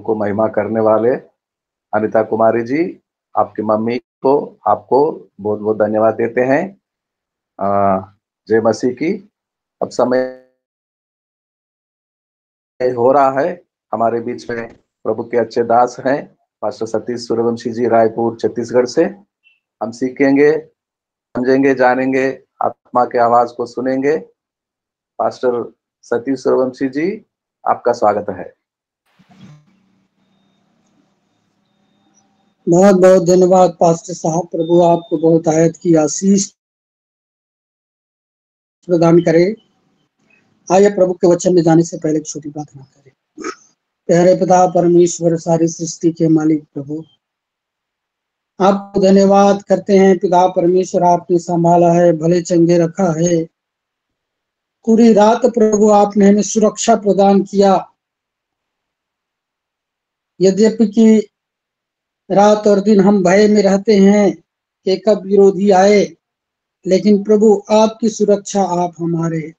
को महिमा करने वाले अनिता कुमारी जी, आपकी मम्मी को, आपको बहुत बहुत धन्यवाद देते हैं। जय मसीह की। अब समय हो रहा है, हमारे बीच में प्रभु के अच्छे दास हैं पास्टर सतीश सूर्यवंशी जी, रायपुर छत्तीसगढ़ से। हम सीखेंगे, समझेंगे, जानेंगे, आत्मा के आवाज को सुनेंगे। पास्टर सतीश सूर्यवंशी जी, आपका स्वागत है। बहुत बहुत धन्यवाद पास्टर साहब। प्रभु आपको बहुत आयत की आशीष प्रदान करे। आइए प्रभु के वचन में जाने से पहले एक छोटी प्रार्थना करें। प्यारे पिता परमेश्वर, सारी सृष्टि के मालिक प्रभु, आपको धन्यवाद करते हैं पिता परमेश्वर, आपने संभाला है, भले चंगे रखा है। पूरी रात प्रभु आपने हमें सुरक्षा प्रदान किया। यद्यपि कि रात और दिन हम भय में रहते हैं कि कब विरोधी आए, लेकिन प्रभु आपकी सुरक्षा आप हमारे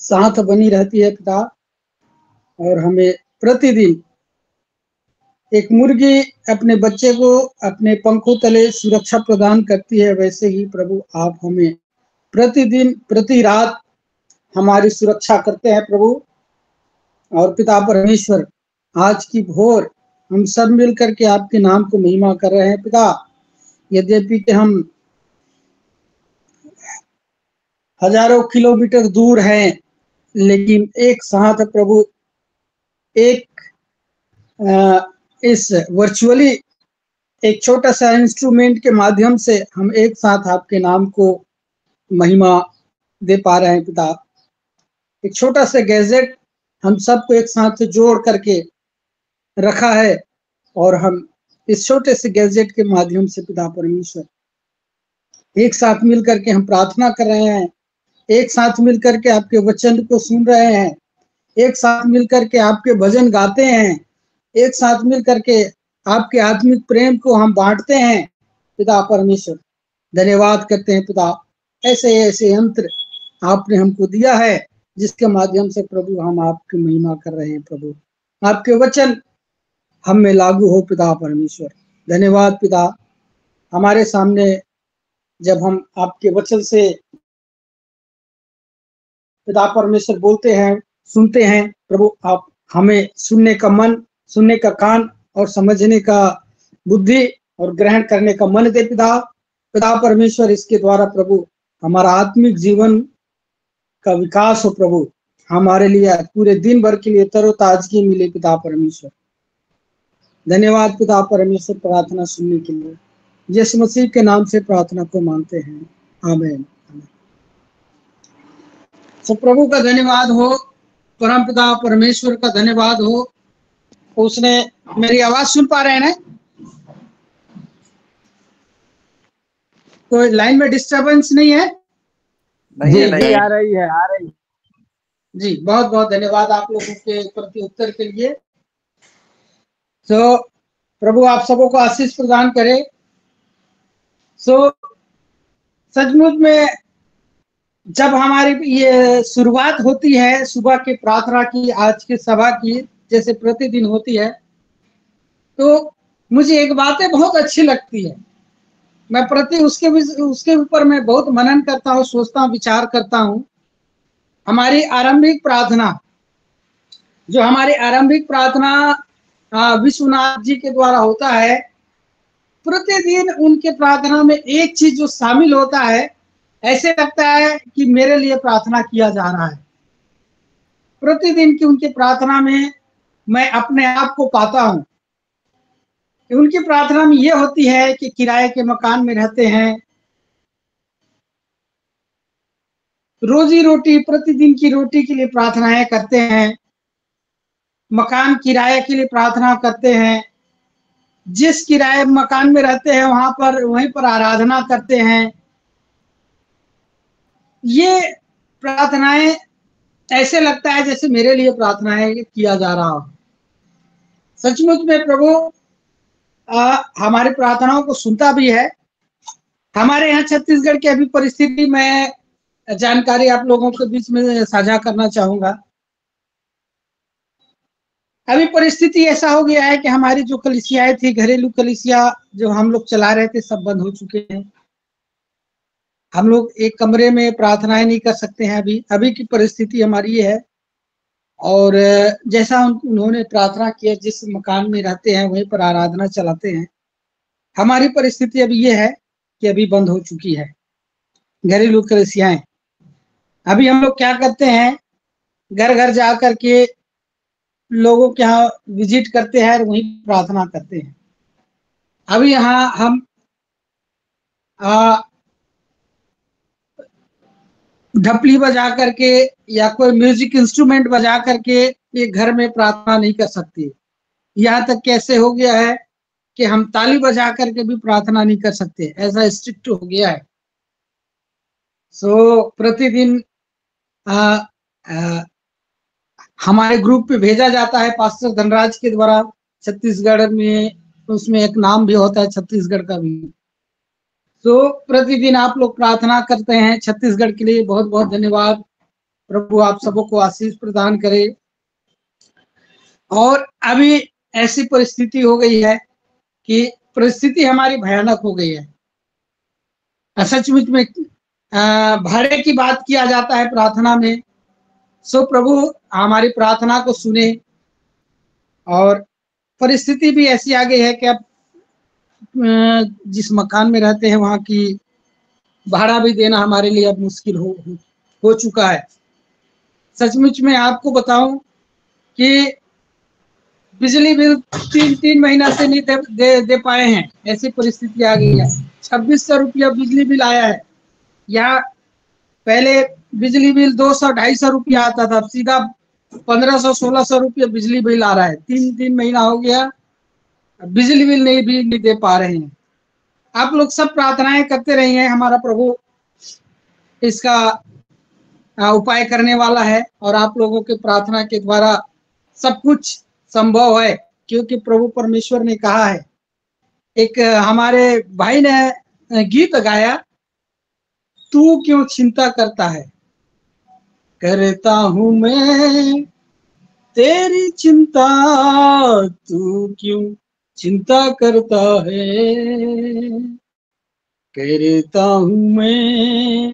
साथ बनी रहती है पिता। और हमें प्रतिदिन एक मुर्गी अपने बच्चे को अपने पंखों तले सुरक्षा प्रदान करती है, वैसे ही प्रभु आप हमें प्रतिदिन प्रति रात हमारी सुरक्षा करते हैं प्रभु। और पिता परमेश्वर, आज की भोर हम सब मिलकर के आपके नाम को महिमा कर रहे हैं पिता। यद्यपि कि हम हजारों किलोमीटर दूर हैं, लेकिन एक साथ प्रभु एक इस वर्चुअली एक छोटा सा इंस्ट्रूमेंट के माध्यम से हम एक साथ आपके नाम को महिमा दे पा रहे हैं पिता। एक छोटा सा गैजेट हम सबको एक साथ जोड़ करके रखा है, और हम इस छोटे से गैजेट के माध्यम से पिता परमेश्वर एक साथ मिल करके हम प्रार्थना कर रहे हैं, एक साथ मिल करके आपके वचन को सुन रहे हैं, एक साथ मिल करके आपके भजन गाते हैं, एक साथ मिल करके आपके आत्मिक प्रेम को हम बांटते हैं पिता परमेश्वर। धन्यवाद करते हैं पिता, ऐसे ऐसे यंत्र आपने हमको दिया है जिसके माध्यम से प्रभु हम आपकी महिमा कर रहे हैं। प्रभु आपके वचन हम में लागू हो पिता परमेश्वर। धन्यवाद पिता। हमारे सामने जब हम आपके वचन से पिता परमेश्वर बोलते हैं, सुनते हैं, प्रभु आप हमें सुनने का मन, सुनने का कान और समझने का बुद्धि और ग्रहण करने का मन दे पिता। पिता परमेश्वर, इसके द्वारा प्रभु हमारा आत्मिक जीवन का विकास हो प्रभु, हमारे लिए पूरे दिन भर के लिए तरोताजगी मिले पिता परमेश्वर। धन्यवाद पिता परमेश्वर, प्रार्थना सुनने के लिए यीशु मसीह के नाम से प्रार्थना को मांगते हैं, आमीन। तो प्रभु का धन्यवाद हो, परम पिता परमेश्वर का धन्यवाद हो। उसने मेरी आवाज सुन पा रहे हैं ना? कोई लाइन में डिस्टरबेंस नहीं है? नहीं, आ रही है, आ रही जी। बहुत बहुत धन्यवाद आप लोगों के प्रति उत्तर के लिए। तो प्रभु आप सबों को आशीष प्रदान करे। सचमुच में जब हमारी ये शुरुआत होती है सुबह की प्रार्थना की, आज की सभा की, जैसे प्रतिदिन होती है, तो मुझे एक बातें बहुत अच्छी लगती है। मैं उसके ऊपर मैं बहुत मनन करता हूँ, सोचता हूँ, विचार करता हूँ। हमारी आरंभिक प्रार्थना, जो हमारी आरंभिक प्रार्थना विश्वनाथ जी के द्वारा होता है, प्रतिदिन उनके प्रार्थना में एक चीज जो शामिल होता है, ऐसे लगता है कि मेरे लिए प्रार्थना किया जा रहा है। प्रतिदिन की उनकी प्रार्थना में मैं अपने आप को पाता हूँ। उनकी प्रार्थना में ये होती है कि किराए के मकान में रहते हैं, रोजी रोटी, प्रतिदिन की रोटी के लिए प्रार्थनाएं करते हैं, मकान किराए के लिए प्रार्थना करते हैं, जिस किराए मकान में रहते हैं वहीं पर आराधना करते हैं। ये प्रार्थनाएं ऐसे लगता है जैसे मेरे लिए प्रार्थनाएं किया जा रहा हो। सचमुच में प्रभु हमारी प्रार्थनाओं को सुनता भी है। हमारे यहाँ छत्तीसगढ़ की अभी परिस्थिति में जानकारी आप लोगों के बीच में साझा करना चाहूंगा। अभी परिस्थिति ऐसा हो गया है कि हमारी जो कलीसियाएं थी, घरेलू कलीसिया जो हम लोग चला रहे थे, सब बंद हो चुके हैं। हम लोग एक कमरे में प्रार्थनाएं नहीं कर सकते हैं। अभी की परिस्थिति हमारी ये है। और जैसा उन्होंने प्रार्थना किया, जिस मकान में रहते हैं वहीं पर आराधना चलाते हैं। हमारी परिस्थिति अभी ये है कि अभी बंद हो चुकी है घरेलू कलीसियाएं। अभी हम लोग क्या करते हैं, घर घर जा करके लोगों के यहाँ विजिट करते हैं और वहीं प्रार्थना करते हैं। अभी यहाँ हम ढपली बजा करके या कोई म्यूजिक इंस्ट्रूमेंट बजा करके ये घर में प्रार्थना नहीं कर सकते। यहाँ तक कैसे हो गया है कि हम ताली बजा करके भी प्रार्थना नहीं कर सकते, ऐसा स्ट्रिक्ट हो गया है। सो प्रतिदिन हमारे ग्रुप पे भेजा जाता है पास्टर धनराज के द्वारा छत्तीसगढ़ में, उसमें एक नाम भी होता है छत्तीसगढ़ का भी। तो प्रतिदिन आप लोग प्रार्थना करते हैं छत्तीसगढ़ के लिए, बहुत बहुत धन्यवाद। प्रभु आप सबों को आशीष प्रदान करे। और अभी ऐसी परिस्थिति हो गई है कि परिस्थिति हमारी भयानक हो गई है। सचमुच में भाड़े की बात किया जाता है प्रार्थना में। सो प्रभु हमारी प्रार्थना को सुने। और परिस्थिति भी ऐसी आ गई है कि अब जिस मकान में रहते हैं वहां की भाड़ा भी देना हमारे लिए अब मुश्किल हो चुका है। सचमुच में आपको बताऊं कि बिजली बिल 3 महीना से नहीं दे पाए हैं, ऐसी परिस्थिति आ गई है। 2600 रुपया बिजली बिल आया है। यहाँ पहले बिजली बिल 200-250 रुपया आता था, सीधा 1500-1600 रुपया बिजली बिल आ रहा है। 3 महीना हो गया, बिजली बिल नहीं दे पा रहे हैं। आप लोग सब प्रार्थनाएं करते रहिए, हमारा प्रभु इसका उपाय करने वाला है। और आप लोगों के प्रार्थना के द्वारा सब कुछ संभव है, क्योंकि प्रभु परमेश्वर ने कहा है। एक हमारे भाई ने गीत गाया, तू क्यों चिंता करता है, करता हूं मैं तेरी चिंता, तू क्यों चिंता करता है, करता हूं मैं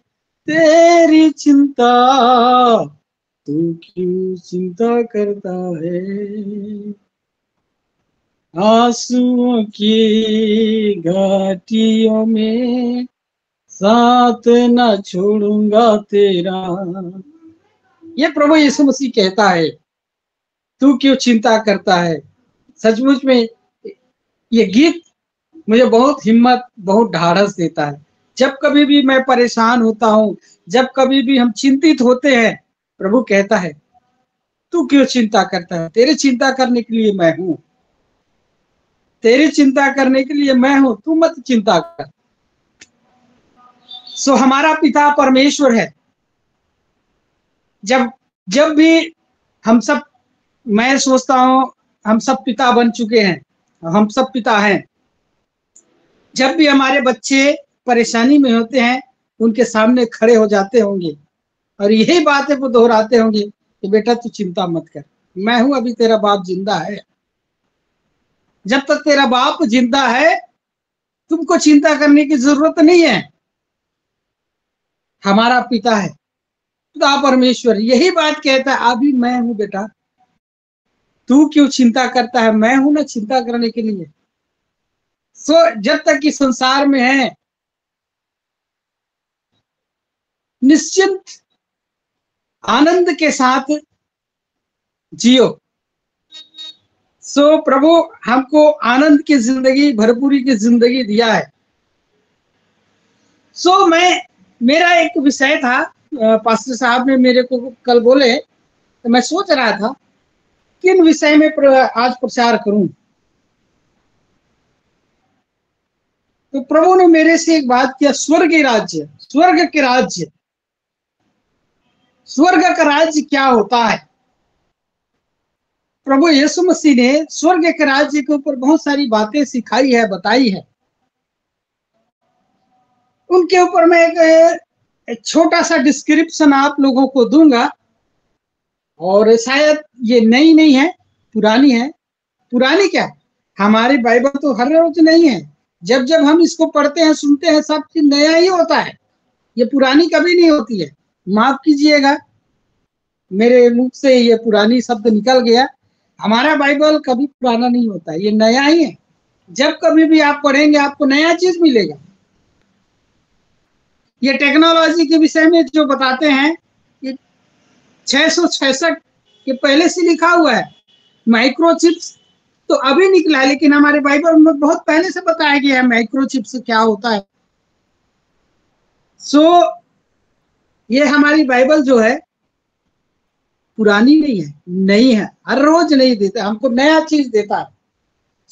तेरी चिंता, तू क्यों चिंता करता है। आंसुओं की घाटियों में साथ न छोड़ूंगा तेरा, ये प्रभु यीशु मसीह कहता है। तू क्यों चिंता करता है। सचमुच में ये गीत मुझे बहुत हिम्मत, बहुत ढाढ़स देता है। जब कभी भी मैं परेशान होता हूं, जब कभी भी हम चिंतित होते हैं, प्रभु कहता है तू क्यों चिंता करता है, तेरी चिंता करने के लिए मैं हूं, तेरी चिंता करने के लिए मैं हूं, तू मत चिंता कर। सो हमारा पिता परमेश्वर है। जब भी हम सब, मैं सोचता हूं हम सब पिता बन चुके हैं, हम सब पिता हैं। जब भी हमारे बच्चे परेशानी में होते हैं, उनके सामने खड़े हो जाते होंगे और यही बातें वो दोहराते होंगे कि बेटा तू चिंता मत कर, मैं हूं, अभी तेरा बाप जिंदा है। जब तक तेरा बाप जिंदा है तुमको चिंता करने की जरूरत नहीं है। हमारा पिता है, पिता परमेश्वर यही बात कहता है, अभी मैं हूं बेटा, तू क्यों चिंता करता है, मैं हूं ना चिंता करने के लिए। सो जब तक इस संसार में है, निश्चिंत आनंद के साथ जियो। सो प्रभु हमको आनंद की जिंदगी, भरपूरी की जिंदगी दिया है। सो मेरा एक विषय था, पास्टर साहब ने मेरे को कल बोले, तो मैं सोच रहा था किन विषय में आज प्रचार करूं। तो प्रभु ने मेरे से एक बात किया, स्वर्ग राज्य, स्वर्ग के राज्य, स्वर्ग का राज्य क्या होता है। प्रभु यीशु मसीह ने स्वर्ग के राज्य के ऊपर बहुत सारी बातें सिखाई है, बताई है। उनके ऊपर मैं एक छोटा सा डिस्क्रिप्शन आप लोगों को दूंगा। और शायद ये नई नहीं है, पुरानी है। पुरानी क्या, हमारी बाइबल तो हर रोज नहीं है। जब जब हम इसको पढ़ते हैं, सुनते हैं, सब चीज नया ही होता है। ये पुरानी कभी नहीं होती है। माफ कीजिएगा, मेरे मुंह से ये पुरानी शब्द निकल गया। हमारा बाइबल कभी पुराना नहीं होता है, ये नया ही है। जब कभी भी आप पढ़ेंगे आपको नया चीज मिलेगा। ये टेक्नोलॉजी के विषय में जो बताते हैं, ये 666 के पहले से लिखा हुआ है। माइक्रोचिप्स तो अभी निकला है, लेकिन हमारे बाइबल में बहुत पहले से बताया गया है माइक्रोचिप्स क्या होता है। सो ये हमारी बाइबल जो है पुरानी नहीं है, नई है। हर रोज नहीं देता, हमको नया चीज देता है।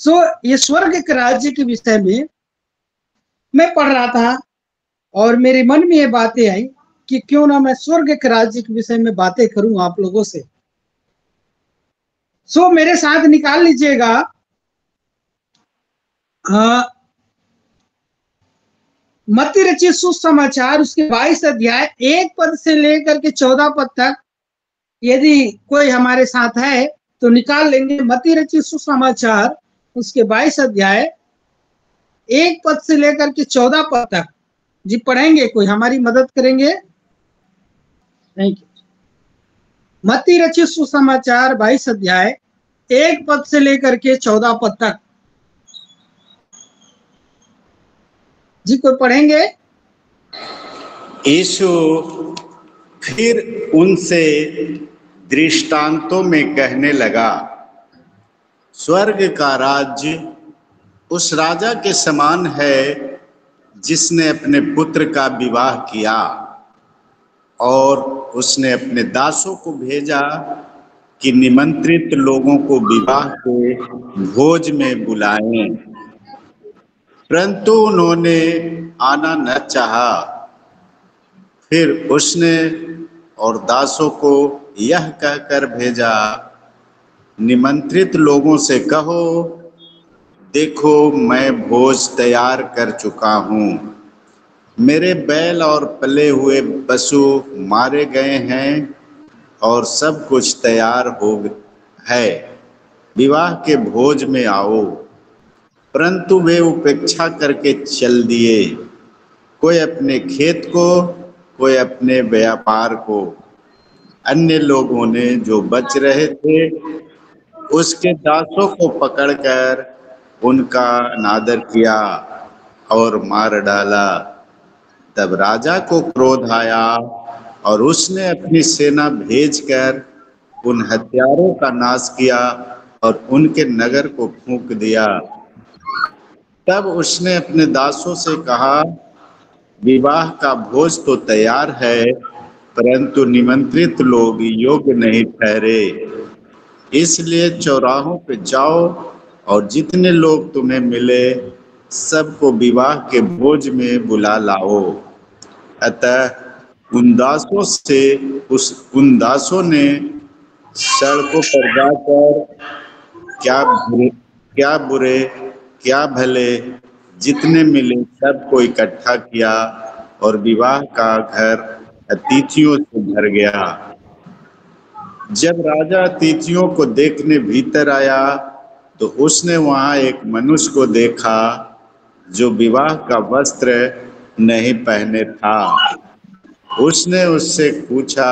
सो ये स्वर्ग के राज्य के विषय में मैं पढ़ रहा था और मेरे मन में ये बातें आई कि क्यों ना मैं स्वर्ग के राज्य के विषय में बातें करूं आप लोगों से। सो मेरे साथ निकाल लीजिएगा मत्ती रचित सुसमाचार उसके 22 अध्याय 1 पद से लेकर के 14 पद तक। यदि कोई हमारे साथ है तो निकाल लेंगे। मत्ती रचित सुसमाचार उसके 22 अध्याय 1 पद से लेकर के 14 पद तक। जी पढ़ेंगे, कोई हमारी मदद करेंगे? Thank you. मत्ती रचित सुसमाचार 22 अध्याय 1 पद से लेकर के 14 पद तक। जी कोई पढ़ेंगे? यीशु फिर उनसे दृष्टांतों में कहने लगा, स्वर्ग का राज्य उस राजा के समान है जिसने अपने पुत्र का विवाह किया और उसने अपने दासों को भेजा कि निमंत्रित लोगों को विवाह के भोज में बुलाएं, परंतु उन्होंने आना न चाहा। फिर उसने और दासों को यह कहकर भेजा, निमंत्रित लोगों से कहो, देखो मैं भोज तैयार कर चुका हूँ, मेरे बैल और पले हुए पशु मारे गए हैं और सब कुछ तैयार हो है, विवाह के भोज में आओ। परंतु वे उपेक्षा करके चल दिए, कोई अपने खेत को, कोई अपने व्यापार को। अन्य लोगों ने जो बच रहे थे उसके दासों को पकड़कर उनका अनादर किया और मार डाला। तब राजा को क्रोध आया और उसने अपनी सेना भेजकर उन हत्यारों का नाश किया और उनके नगर को फूंक दिया। तब उसने अपने दासों से कहा, विवाह का भोज तो तैयार है, परंतु निमंत्रित लोग योग्य नहीं ठहरे। इसलिए चौराहों पे जाओ और जितने लोग तुम्हें मिले सबको विवाह के भोज में बुला लाओ। अतः उन दासों ने सड़कों पर जाकर क्या बुरे क्या भले जितने मिले सबको इकट्ठा किया और विवाह का घर अतिथियों से भर गया। जब राजा अतिथियों को देखने भीतर आया तो उसने वहां एक मनुष्य को देखा जो विवाह का वस्त्र नहीं पहने था। उसने उससे पूछा,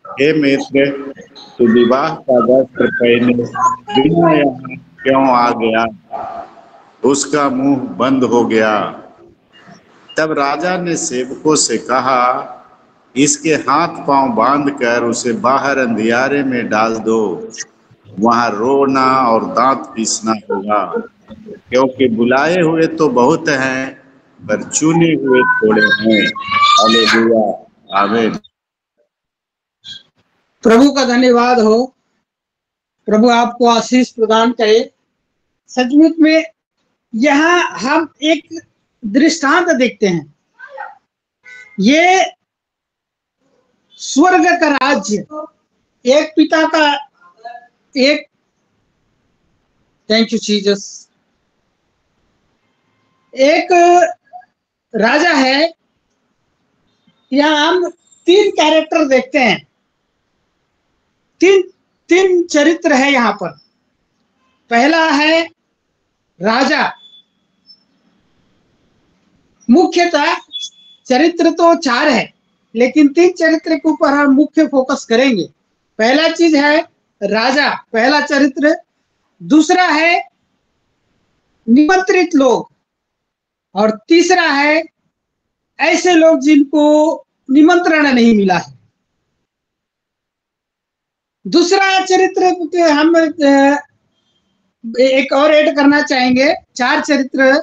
हे मित्र, तू विवाह का वस्त्र पहने बिना यहाँ क्यों आ गया? उसका मुंह बंद हो गया। तब राजा ने सेवकों से कहा, इसके हाथ पांव बांधकर उसे बाहर अंधियारे में डाल दो, वहां रोना और दांत पीसना होगा, क्योंकि बुलाए हुए तो बहुत हैं पर चुने हुए थोड़े हैं। हालेलुया, आमीन। प्रभु का धन्यवाद हो। प्रभु आपको आशीष प्रदान करे। सचमुच में यहाँ हम एक दृष्टांत देखते हैं। ये स्वर्ग का राज्य, एक पिता का एक, थैंक यू जीसस, एक राजा है। यहाँ हम 3 कैरेक्टर देखते हैं, तीन चरित्र है यहाँ पर। पहला है राजा। मुख्यतः चरित्र तो 4 है, लेकिन 3 चरित्र के ऊपर हम मुख्य फोकस करेंगे। पहला चीज है राजा, पहला चरित्र। दूसरा है निमंत्रित लोग, और तीसरा है ऐसे लोग जिनको निमंत्रण नहीं मिला है। दूसरा चरित्र हम एक और ऐड करना चाहेंगे, 4 चरित्र।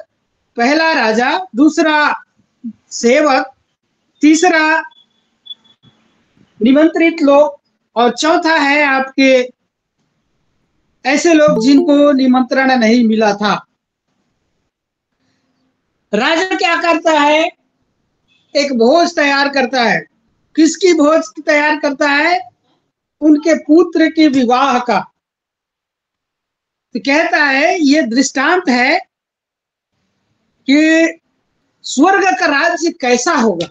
पहला राजा, दूसरा सेवक, तीसरा निमंत्रित लोग, और चौथा है आपके ऐसे लोग जिनको निमंत्रण नहीं मिला था। राजा क्या करता है? एक भोज तैयार करता है। किसकी भोज तैयार करता है? उनके पुत्र के विवाह का। तो कहता है, ये दृष्टांत है कि स्वर्ग का राज्य कैसा होगा।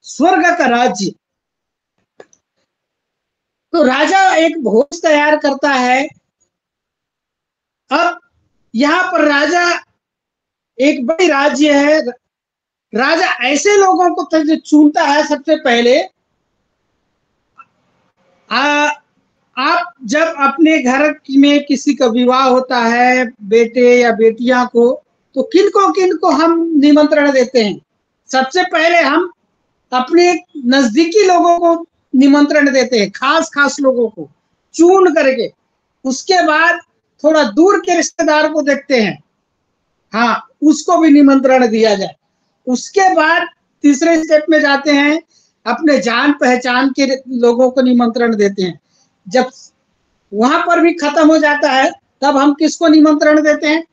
स्वर्ग का राज्य, तो राजा एक भोज तैयार करता है। अब यहाँ पर राजा, एक बड़ी राज्य है, राजा ऐसे लोगों को चुनता है। सबसे पहले आप जब अपने घर में किसी का विवाह होता है, बेटे या बेटियां को, तो किनको हम निमंत्रण देते हैं? सबसे पहले हम अपने नजदीकी लोगों को निमंत्रण देते हैं, खास खास लोगों को चुन करके। उसके बाद थोड़ा दूर के रिश्तेदार को देखते हैं, हाँ, उसको भी निमंत्रण दिया जाए। उसके बाद तीसरे स्टेप में जाते हैं, अपने जान पहचान के लोगों को निमंत्रण देते हैं। जब वहां पर भी खत्म हो जाता है, तब हम किसको निमंत्रण देते हैं?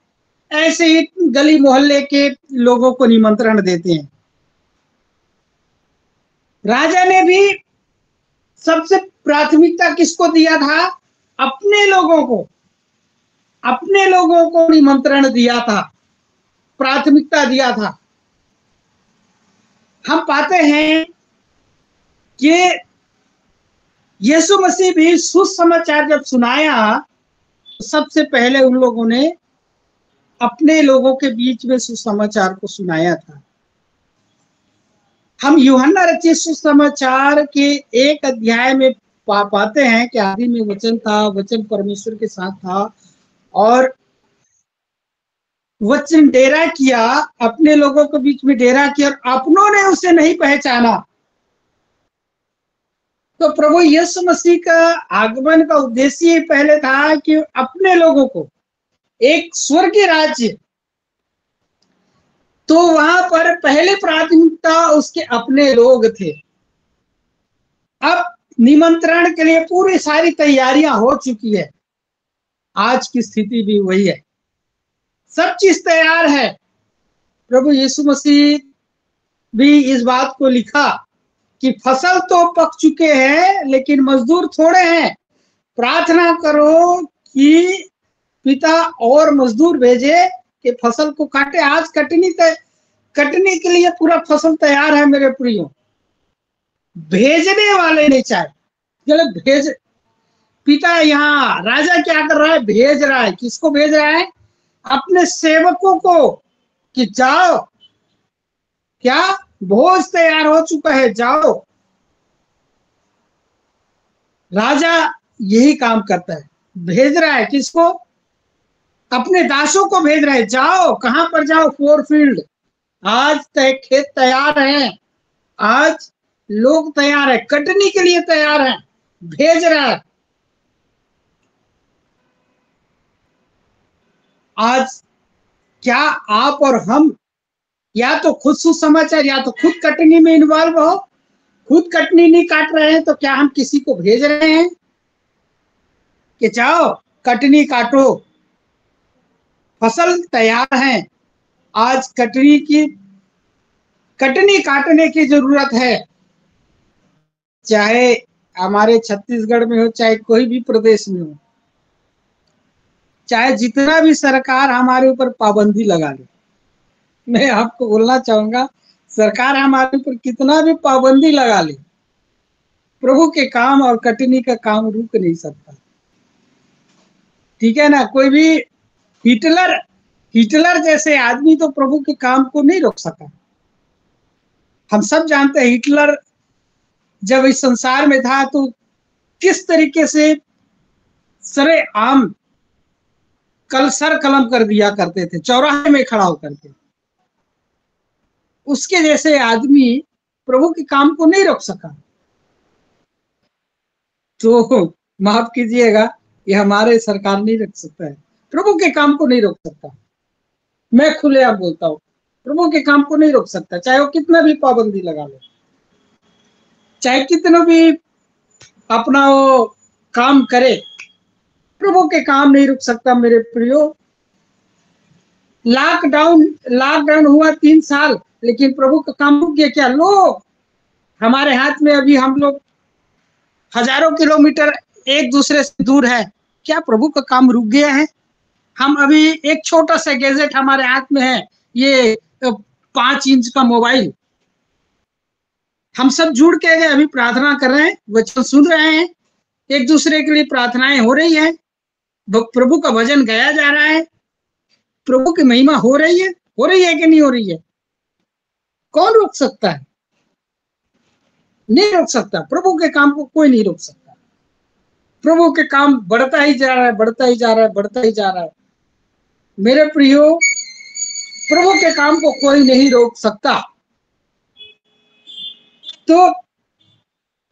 ऐसे ही गली मोहल्ले के लोगों को निमंत्रण देते हैं। राजा ने भी सबसे प्राथमिकता किसको दिया था? अपने लोगों को, अपने लोगों को निमंत्रण दिया था, प्राथमिकता दिया था। हम पाते हैं कि यीशु मसीह भी सुसमाचार जब सुनाया, तो सबसे पहले उन लोगों ने अपने लोगों के बीच में सुसमाचार को सुनाया था। हम यूहन्ना रचित सुसमाचार के 1 अध्याय में पाते हैं कि आदि में वचन था, वचन परमेश्वर के साथ था, और वचन डेरा किया, अपने लोगों के बीच में डेरा किया, और अपनों ने उसे नहीं पहचाना। तो प्रभु यीशु मसीह का आगमन का उद्देश्य ही पहले था कि अपने लोगों को एक स्वर्गीय राज्य, तो वहां पर पहले प्राथमिकता उसके अपने लोग थे। अब निमंत्रण के लिए पूरी सारी तैयारियां हो चुकी है। आज की स्थिति भी वही है, सब चीज तैयार है। प्रभु यीशु मसीह भी इस बात को लिखा कि फसल तो पक चुके हैं, लेकिन मजदूर थोड़े हैं। प्रार्थना करो कि पिता और मजदूर भेजे कि फसल को काटे। आज कटने के लिए पूरा फसल तैयार है मेरे प्रियो, भेजने वाले नहीं चाहे। पिता यहाँ राजा क्या कर रहा है? भेज रहा है। किसको भेज रहा है? अपने सेवकों को, कि जाओ, क्या भोज तैयार हो चुका है, जाओ। राजा यही काम करता है, भेज रहा है। किसको? अपने दासों को भेज रहा है। जाओ, कहां पर जाओ? 4 फील्ड। आज खेत तैयार हैं, आज लोग तैयार है, कटने के लिए तैयार हैं, भेज रहा है। आज क्या आप और हम या तो खुद सुसमाचार, या तो खुद कटनी में इन्वॉल्व हो? खुद कटनी नहीं काट रहे हैं, तो क्या हम किसी को भेज रहे हैं कि जाओ कटनी काटो? फसल तैयार है, आज कटनी काटने की जरूरत है। चाहे हमारे छत्तीसगढ़ में हो, चाहे कोई भी प्रदेश में हो, चाहे जितना भी सरकार हमारे ऊपर पाबंदी लगा ले, मैं आपको बोलना चाहूंगा, सरकार हमारे ऊपर कितना भी पाबंदी लगा ले, प्रभु के काम और कटनी का काम रुक नहीं सकता। ठीक है ना। कोई भी हिटलर जैसे आदमी तो प्रभु के काम को नहीं रोक सका। हम सब जानते हैं हिटलर जब इस संसार में था तो किस तरीके से सरेआम सर कलम कर दिया करते थे, चौराहे में खड़ा होकर के। उसके जैसे आदमी प्रभु के काम को नहीं रोक सका। तो माफ कीजिएगा, ये हमारे सरकार नहीं रोक सकता है, प्रभु के काम को नहीं रोक सकता। मैं खुले आप बोलता हूँ, प्रभु के काम को नहीं रोक सकता, चाहे वो कितना भी पाबंदी लगा ले, चाहे कितना भी अपना वो काम करे, प्रभु के काम नहीं रुक सकता मेरे प्रियो। लॉकडाउन हुआ 3 साल, लेकिन प्रभु का काम रुक गया क्या? लो, हमारे हाथ में अभी हम लोग हजारों किलोमीटर एक दूसरे से दूर है, क्या प्रभु का काम रुक गया है? हम अभी एक छोटा सा गैजेट हमारे हाथ में है, ये 5 इंच का मोबाइल, हम सब जुड़ के अभी प्रार्थना कर रहे हैं, वचन सुन रहे हैं, एक दूसरे के लिए प्रार्थनाएं हो रही है, प्रभु का भजन गाया जा रहा है, प्रभु की महिमा हो रही है कि नहीं हो रही है? कौन रोक सकता है? नहीं रोक सकता। प्रभु के काम को कोई नहीं रोक सकता। प्रभु के काम बढ़ता ही जा रहा है, बढ़ता ही जा रहा है, बढ़ता ही जा रहा है। मेरे प्रियो, प्रभु के काम को कोई नहीं रोक सकता। तो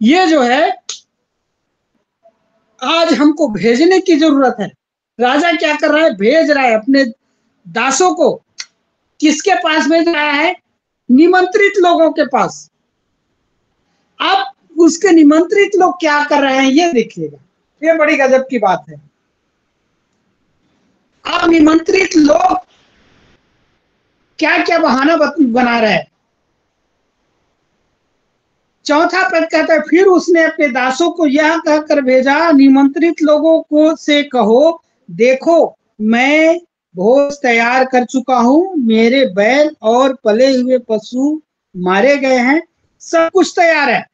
ये जो है आज हमको भेजने की जरूरत है। राजा क्या कर रहा है? भेज रहा है अपने दासों को। किसके पास भेज रहा है? निमंत्रित लोगों के पास। अब उसके निमंत्रित लोग क्या कर रहे हैं ये देखिएगा, ये बड़ी गजब की बात है। अब निमंत्रित लोग क्या क्या बहाना बना रहे हैं। चौथा पद कहता है, फिर उसने अपने दासों को यह कहकर भेजा, निमंत्रित लोगों को से कहो, देखो मैं भोज तैयार कर चुका हूं, मेरे बैल और पले हुए पशु मारे गए हैं, सब कुछ तैयार है।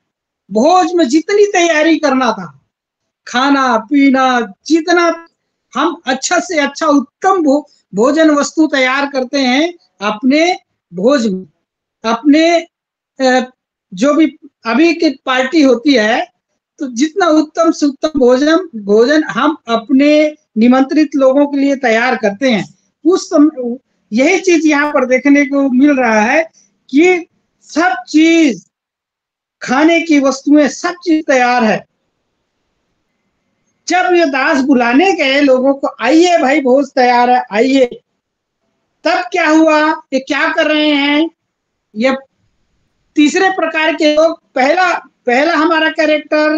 भोज में जितनी तैयारी करना था, खाना पीना, जितना हम अच्छा से अच्छा उत्तम भोजन वस्तु तैयार करते हैं अपने भोज में, अपने जो भी अभी की पार्टी होती है, तो जितना उत्तम से उत्तम भोजन हम अपने निमंत्रित लोगों के लिए तैयार करते हैं, उस समय यही चीज यहाँ पर देखने को मिल रहा है कि सब चीज, खाने की वस्तुएं, सब चीज तैयार है। जब ये दास बुलाने गए लोगों को, आइए भाई भोज तैयार है, आइए, तब क्या हुआ? ये क्या कर रहे हैं? ये तीसरे प्रकार के लोग। पहला हमारा कैरेक्टर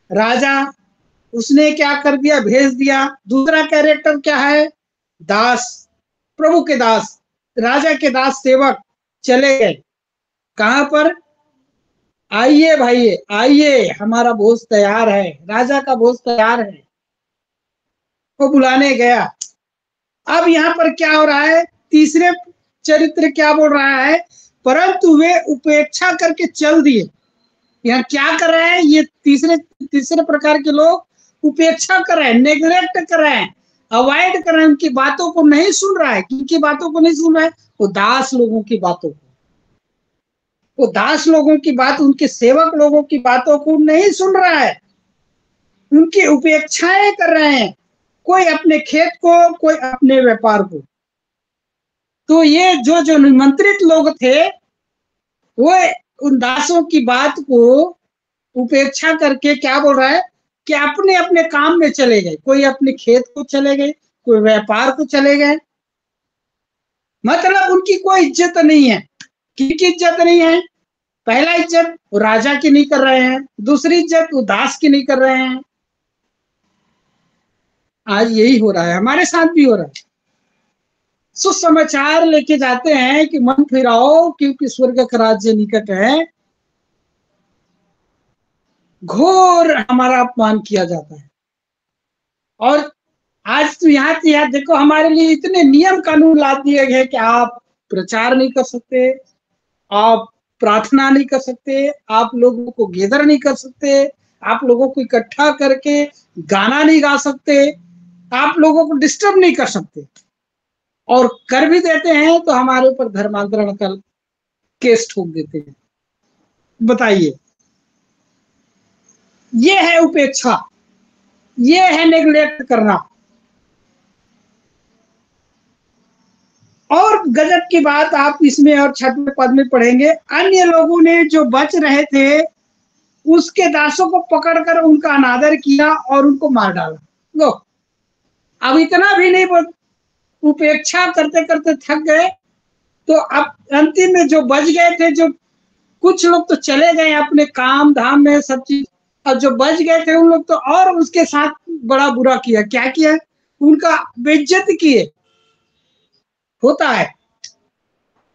राजा, उसने क्या कर दिया? भेज दिया। दूसरा कैरेक्टर क्या है? दास, प्रभु के दास, राजा के दास, सेवक चले गए कहां पर? आइए भाई, आइए, हमारा भोज तैयार है, राजा का भोज तैयार है, वो बुलाने गया। अब यहाँ पर क्या हो रहा है? तीसरे चरित्र क्या बोल रहा है? परंतु वे उपेक्षा करके चल दिए। यहाँ क्या कर रहे हैं? ये तीसरे प्रकार के लोग उपेक्षा कर रहे हैं, नेग्लेक्ट कर रहे हैं, अवॉइड कर रहे हैं, उनकी बातों को नहीं सुन रहा है। किनकी बातों को नहीं सुन रहा है? वो दास लोगों की बातों को, वो दास लोगों की बात, उनके सेवक लोगों की बातों को नहीं सुन रहा है, उनकी उपेक्षाएं कर रहे हैं, कोई अपने खेत को, कोई अपने व्यापार को। तो ये जो निमंत्रित लोग थे, वो उन दासों की बात को उपेक्षा करके क्या बोल रहा है कि अपने अपने काम में चले गए, कोई अपने खेत को चले गए, कोई व्यापार को चले गए। मतलब उनकी कोई इज्जत नहीं है। किसकी इज्जत नहीं है? पहला इज्जत वो राजा की नहीं कर रहे हैं, दूसरी इज्जत वो दास की नहीं कर रहे हैं। आज यही हो रहा है, हमारे साथ भी हो रहा है। सुसमाचार लेके जाते हैं कि मन फिराओ क्योंकि स्वर्ग का राज्य निकट है। घोर हमारा अपमान किया जाता है। और आज तो यहाँ देखो, हमारे लिए इतने नियम कानून ला दिए गए कि आप प्रचार नहीं कर सकते, आप प्रार्थना नहीं कर सकते, आप लोगों को गैदर नहीं कर सकते, आप लोगों को इकट्ठा करके गाना नहीं गा सकते, आप लोगों को डिस्टर्ब नहीं कर सकते, और कर भी देते हैं तो हमारे ऊपर धर्मांतरण का केस ठोक देते हैं। बताइए, ये है उपेक्षा, ये है नेग्लेक्ट करना। और गजब की बात आप इसमें और 6वें पद में पढ़ेंगे, अन्य लोगों ने जो बच रहे थे उसके दासों को पकड़कर उनका अनादर किया और उनको मार डाला। लो, अब इतना भी नहीं, उपेक्षा करते करते थक गए, तो अब अंतिम में जो बच गए थे, जो कुछ लोग तो चले गए अपने काम धाम में सब चीज, और जो बच गए थे उन लोग तो और उसके साथ बड़ा बुरा किया। क्या किया? उनका बेइज्जत किए। होता है,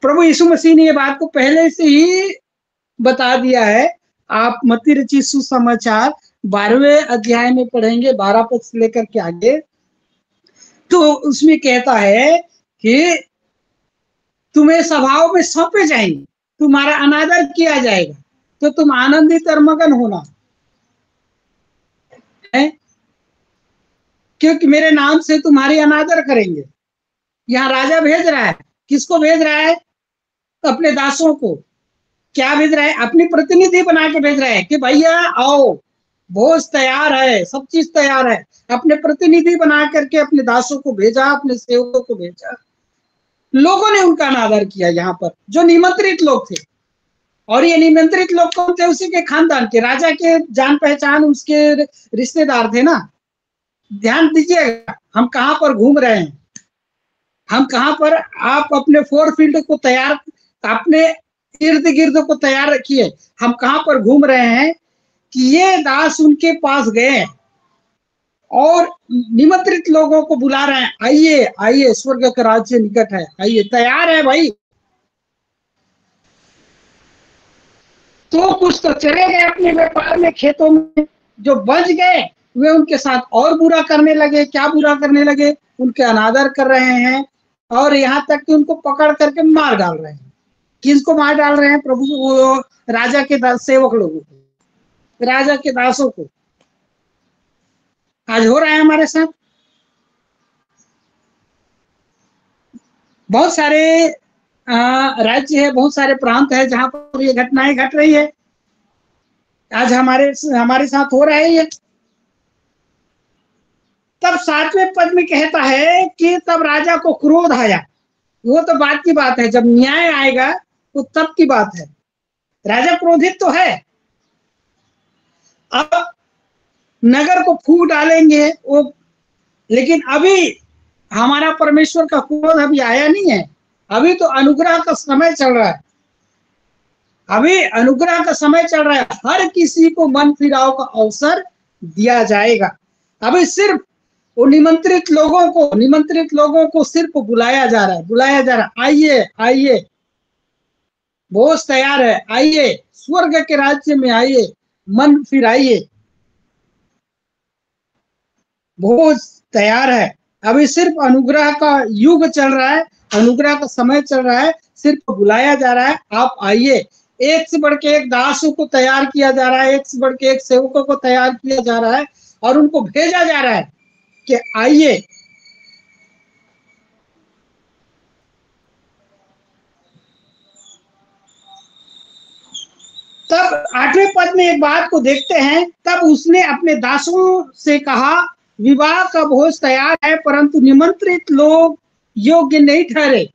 प्रभु यीशु मसीह ने ये बात को पहले से ही बता दिया है। आप मत्ती रचित सुसमाचार 12वें अध्याय में पढ़ेंगे, 12 पद से लेकर के आगे, तो उसमें कहता है कि तुम्हें सभाओं में सौंपे जाएंगे, तुम्हारा अनादर किया जाएगा, तो तुम आनंदित और मगन होना है, क्योंकि मेरे नाम से तुम्हारी अनादर करेंगे। यहाँ राजा भेज रहा है, किसको भेज रहा है? अपने दासों को। क्या भेज रहा है? अपनी प्रतिनिधि बना के भेज रहा है कि भैया आओ, भोज तैयार है, सब चीज तैयार है। अपने प्रतिनिधि बना करके अपने दासों को भेजा, अपने सेवकों को भेजा। लोगों ने उनका अनादर किया यहाँ पर, जो निमंत्रित लोग थे। और ये निमंत्रित लोग कौन थे? उसी के खानदान के, राजा के जान पहचान, उसके रिश्तेदार थे ना। ध्यान दीजिएगा, हम कहाँ पर घूम रहे हैं, हम कहाँ पर। आप अपने 4 फील्ड को तैयार, अपने इर्द गिर्द को तैयार रखिए। हम कहाँ पर घूम रहे हैं कि ये दास उनके पास गए और निमंत्रित लोगों को बुला रहे हैं, आइए आइए, स्वर्ग का राज्य निकट है, आइए, तैयार है भाई। तो कुछ तो चले गए अपने व्यापार में, खेतों में। जो बच गए वे उनके साथ और बुरा करने लगे। क्या बुरा करने लगे? उनके अनादर कर रहे हैं, और यहाँ तक कि उनको पकड़ करके मार डाल रहे हैं। किसको मार डाल रहे हैं? प्रभु, वो राजा के सेवक लोगों को, राजा के दासों को। आज हो रहा है हमारे साथ। बहुत सारे राज्य है, बहुत सारे प्रांत है जहां पर ये घटनाएं घट रही है। आज हमारे साथ हो रहा है ये। तब 7वें पद में कहता है कि तब राजा को क्रोध आया। वो तो बात की बात है, जब न्याय आएगा तो तब की बात है। राजा क्रोधित तो है, अब नगर को फूट डालेंगे वो, लेकिन अभी हमारा परमेश्वर का क्रोध अभी आया नहीं है। अभी तो अनुग्रह का समय चल रहा है, अभी अनुग्रह का समय चल रहा है। हर किसी को मन फिराव का अवसर दिया जाएगा। अभी सिर्फ वो निमंत्रित लोगों को सिर्फ बुलाया जा रहा है, बुलाया जा रहा है। आइए आइए, भोज तैयार है, आइए, स्वर्ग के राज्य में आइए, मन फिराइए, भोज तैयार है। अभी सिर्फ अनुग्रह का युग चल रहा है, अनुग्रह का समय चल रहा है, सिर्फ बुलाया जा रहा है, आप आइए। एक से बढ़ के एक दासों को तैयार किया जा रहा है, एक से बढ़ के एक सेवकों को तैयार किया जा रहा है, और उनको भेजा जा रहा है कि आइए। तब 8वें पद में एक बात को देखते हैं। तब उसने अपने दासों से कहा, विवाह का भोज तैयार है, परंतु निमंत्रित लोग योग्य नहीं ठहरे।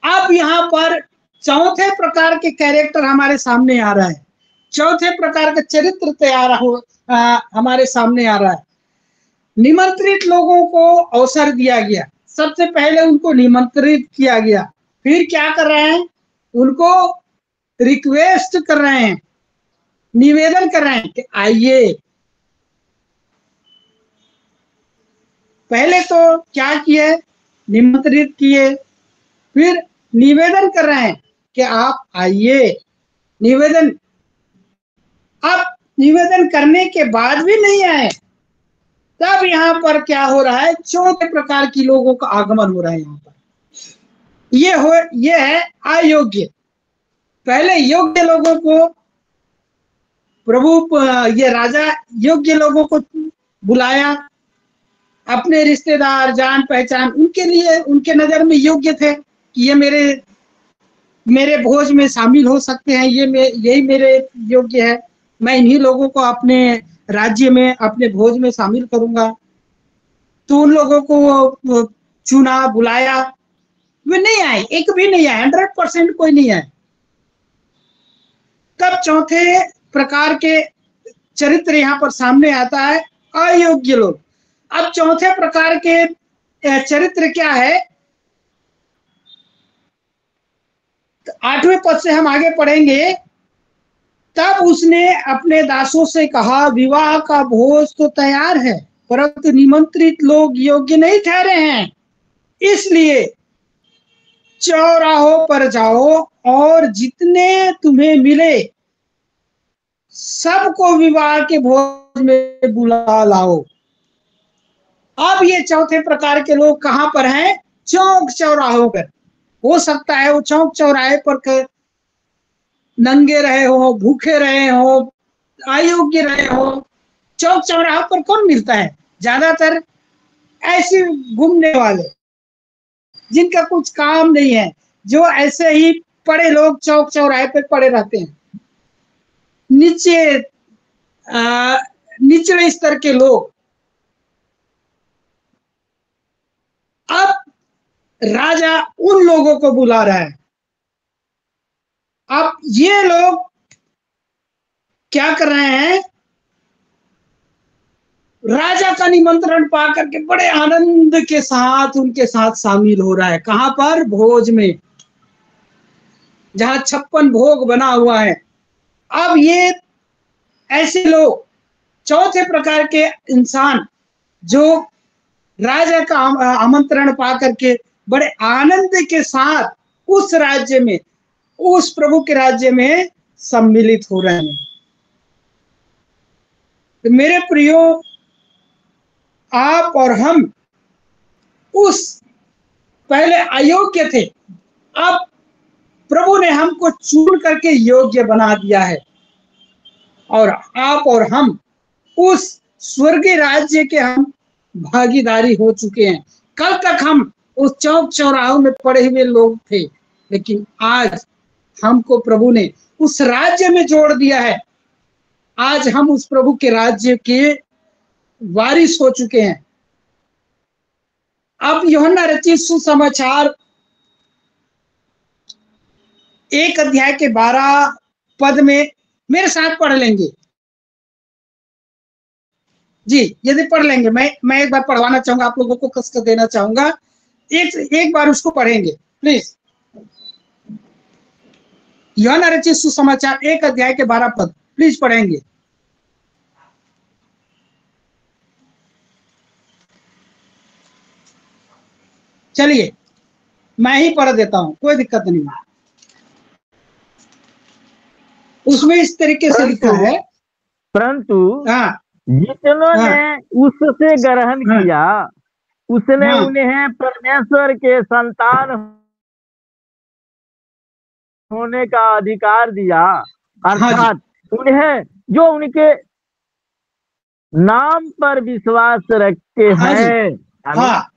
अब यहाँ पर चौथे प्रकार के कैरेक्टर हमारे सामने आ रहा है, चौथे प्रकार का चरित्र हमारे सामने आ रहा है। निमंत्रित लोगों को अवसर दिया गया, सबसे पहले उनको निमंत्रित किया गया। फिर क्या कर रहे हैं? उनको रिक्वेस्ट कर रहे हैं, निवेदन कर रहे हैं कि आइए। पहले तो क्या किए? निमंत्रित किए, फिर निवेदन कर रहे हैं कि आप आइए। निवेदन, अब निवेदन करने के बाद भी नहीं आए, तब यहाँ पर क्या हो रहा है? चौथे प्रकार की लोगों का आगमन हो रहा है। यहाँ पर ये है अयोग्य। पहले योग्य लोगों को प्रभु, ये राजा योग्य लोगों को बुलाया, अपने रिश्तेदार जान पहचान उनके लिए, उनके नजर में योग्य थे कि ये मेरे भोज में शामिल हो सकते हैं, यही मेरे योग्य है, मैं इन्हीं लोगों को अपने राज्य में अपने भोज में शामिल करूंगा। तो उन लोगों को वो चुना, बुलाया, वे नहीं आए, एक भी नहीं आए, 100% कोई नहीं आए। तब चौथे प्रकार के चरित्र यहाँ पर सामने आता है, अयोग्य लोग। अब चौथे प्रकार के चरित्र क्या है, 8वें पद से हम आगे पढ़ेंगे। तब उसने अपने दासों से कहा, विवाह का भोज तो तैयार है, परंतु निमंत्रित लोग योग्य नहीं ठहरे हैं, इसलिए चौराहों पर जाओ और जितने तुम्हें मिले सबको विवाह के भोज में बुला लाओ। अब ये चौथे प्रकार के लोग कहां पर हैं, चौक चौराहों पर। हो सकता है वो चौक चौराहे पर नंगे रहे हो, भूखे रहे हो, अयोग्य रहे हो। चौक चौराहों पर कौन मिलता है, ज्यादातर ऐसे घूमने वाले जिनका कुछ काम नहीं है, जो ऐसे ही पड़े लोग चौक चौराहे पे पड़े रहते हैं, निचले स्तर के लोग। अब राजा उन लोगों को बुला रहा है। अब ये लोग क्या कर रहे हैं, राजा का निमंत्रण पा करके बड़े आनंद के साथ उनके साथ शामिल हो रहा है। कहां पर, भोज में, जहां 56 भोग बना हुआ है। अब ये ऐसे लोग, चौथे प्रकार के इंसान, जो राजा का आमंत्रण पा करके बड़े आनंद के साथ उस राज्य में, उस प्रभु के राज्य में सम्मिलित हो रहे हैं। तो मेरे प्रियो, आप और हम उस पहले अयोग्य थे, अब प्रभु ने हमको चुन करके योग्य बना दिया है, और आप और हम उस स्वर्गीय राज्य के हम भागीदारी हो चुके हैं। कल तक हम उस चौक चौराहों में पड़े हुए लोग थे, लेकिन आज हमको प्रभु ने उस राज्य में जोड़ दिया है। आज हम उस प्रभु के राज्य के वारिस हो चुके हैं। अब यूहन्ना रचित सुसमाचार 1 अध्याय के 12 पद में मेरे साथ पढ़ लेंगे जी, यदि पढ़ लेंगे। मैं एक बार पढ़वाना चाहूंगा, आप लोगों को कसकर देना चाहूंगा। एक बार उसको पढ़ेंगे प्लीज। यूहन्ना रचित सुसमाचार 1 अध्याय के 12 पद प्लीज पढ़ेंगे। चलिए मैं ही पढ़ देता हूं, कोई दिक्कत नहीं है। उसमें इस तरीके से लिखा है, परंतु हाँ, जितनों ने उससे ग्रहण किया, उसने उन्हें परमेश्वर के संतान होने का अधिकार दिया, अर्थात उन्हें जो उनके नाम पर विश्वास रखते हैं। हाँ,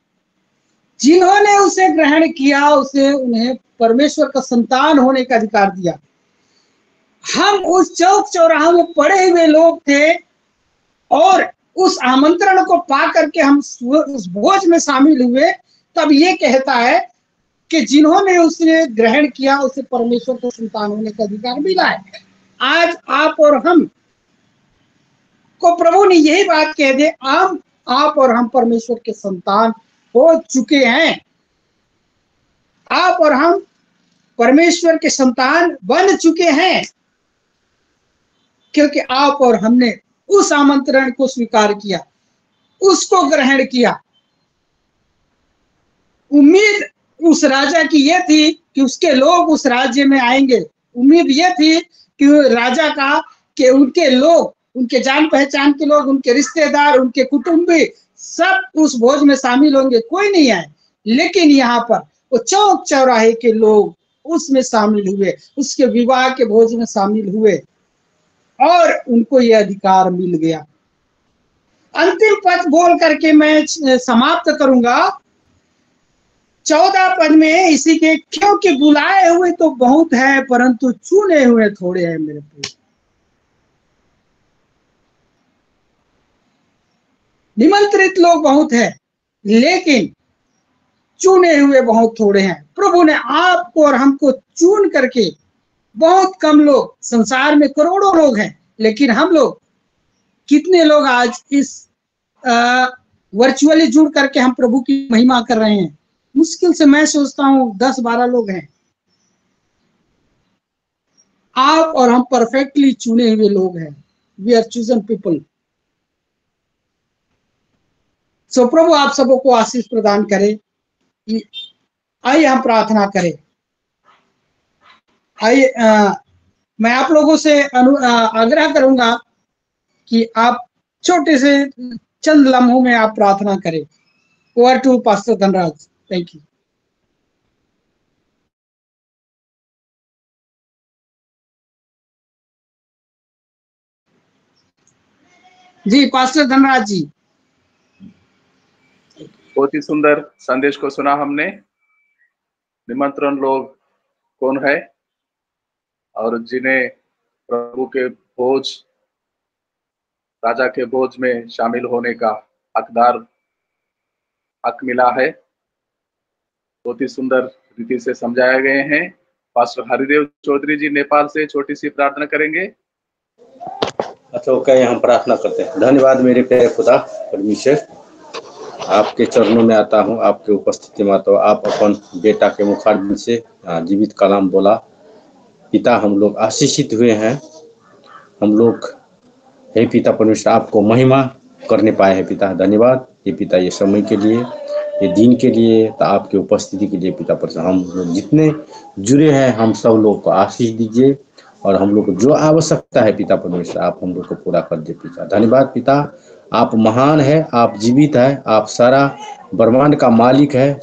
जिन्होंने उसे ग्रहण किया, उसे उन्हें परमेश्वर का संतान होने का अधिकार दिया। हम उस चौक चौराहा में पड़े हुए लोग थे, और उस आमंत्रण को पा करके हम उस भोज में शामिल हुए। तब ये कहता है कि जिन्होंने उसे ग्रहण किया, उसे परमेश्वर का संतान होने का अधिकार मिला है। आज आप और हम को प्रभु ने यही बात कह दी, आप और हम परमेश्वर के संतान हो चुके हैं। आप और हम परमेश्वर के संतान बन चुके हैं, क्योंकि आप और हमने उस आमंत्रण को स्वीकार किया, उसको ग्रहण किया। उम्मीद उस राजा की यह थी कि उसके लोग उस राज्य में आएंगे। उम्मीद यह थी कि राजा का कि उनके लोग, उनके जान पहचान के लोग, उनके रिश्तेदार, उनके कुटुंबी सब उस भोज में शामिल होंगे। कोई नहीं आए, लेकिन यहाँ पर वो चौक चौराहे के लोग उसमें शामिल हुए, उसके विवाह के भोज में शामिल हुए, और उनको यह अधिकार मिल गया। अंतिम पद बोल करके मैं समाप्त करूंगा। 14 पद में इसी के, क्योंकि बुलाए हुए तो बहुत है परंतु चुने हुए थोड़े हैं मेरे प्रभु। निमंत्रित लोग बहुत है लेकिन चुने हुए बहुत थोड़े हैं। प्रभु ने आपको और हमको चुन करके, बहुत कम लोग, संसार में करोड़ों लोग हैं लेकिन हम लोग कितने लोग आज इस वर्चुअली जुड़ करके हम प्रभु की महिमा कर रहे हैं? मुश्किल से मैं सोचता हूं 10-12 लोग हैं। आप और हम परफेक्टली चुने हुए लोग हैं। We are chosen people. So प्रभु आप सबको आशीष प्रदान करे। आइए हम प्रार्थना करें। आइए मैं आप लोगों से आग्रह करूंगा कि आप छोटे से चंद लम्हों में आप प्रार्थना करें। Over to pastor Dhanraj. Thank you. जी पास्टर धनराज जी। बहुत ही सुंदर संदेश को सुना हमने। निमंत्रण लोग कौन है और जिन्हें प्रभु के भोज, राजा के भोज में शामिल होने का हक मिला है, बहुत ही सुंदर रीति से समझाए गए हैं। पास्टर हरिदेव चौधरी जी नेपाल से छोटी सी प्रार्थना करेंगे। अच्छा ओके, हम प्रार्थना करते हैं। धन्यवाद मेरे प्यारे खुदा परमेश्वर, आपके चरणों में आता हूँ, आपके उपस्थिति में आता हूँ। आप अपन बेटा के मुखारबिंद से जीवित कलाम बोला। पिता हम लोग आशीषित हुए हैं। हम लोग हे पिता परमेश्वर आपको महिमा करने पाए हैं पिता। धन्यवाद ये पिता, ये समय के लिए, ये दिन के लिए, तो आपके उपस्थिति के लिए पिता परमेश्वर। हम लोग जितने जुड़े हैं हम सब लोग को आशीष दीजिए और हम लोग को जो आवश्यकता है पिता परमेश्वर आप हम लोग को पूरा कर दे पिता। धन्यवाद पिता, आप महान है, आप जीवित है, आप सारा ब्रह्मांड का मालिक है।